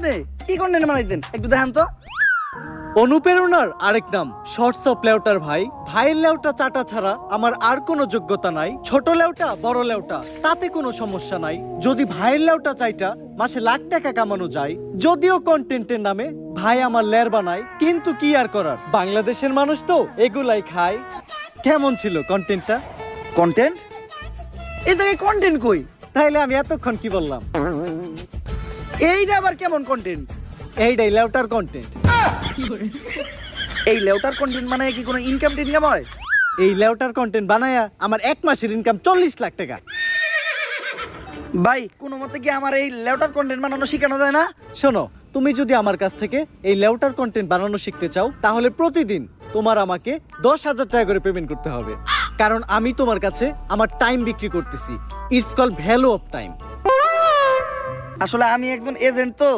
আপনি কি কন্টেন্ট বানাইতেন একটু দেখান তো। অনুপ্রেরণার আরেক নাম শর্টস অফ লেউটার ভাই। ভাইয়ের লেউটা চাটা ছাড়া আমার আর কোনো যোগ্যতা নাই। ছোট লেউটা বড় লেউটা তাতে কোনো সমস্যা নাই। যদি ভাইয়ের লেউটা চাইটা মাসে লাখ টাকা কামানো যায়, যদিও কন্টেন্টের নামে ভাই আমার লের বানায়, কিন্তু কি আর করার, বাংলাদেশের মানুষ তো এগুলাই খায়। কেমন ছিল কন্টেন্টটা? কন্টেন্ট? এই থেকে কন্টেন্ট কই? তাইলে আমি এতক্ষণ কি বললাম? এইটা আবার কেমন কন্টেন্ট? এইটাই লেউটার কন্টেন্ট। এই লেউটার কন্টেন্ট মানে কি কোনো ইনকাম টিনকাম হয়? এই লেউটার কন্টেন্ট বানায়া আমার এক মাসের ইনকাম 40 লাখ টাকা। ভাই কোনো মতে কি আমার এই লেউটার কন্টেন্ট বানানো শেখানো যায় না? শোনো, তুমি যদি আমার কাছ থেকে এই লেউটার কন্টেন্ট বানানো শিখতে চাও, তাহলে প্রতিদিন তোমার আমাকে 10,000 টাকা করে পেমেন্ট করতে হবে। কারণ আমি তোমার কাছে আমার টাইম বিক্রি করতেছি। It's call value of time. আসলে আমি একজন এজেন্ট, তো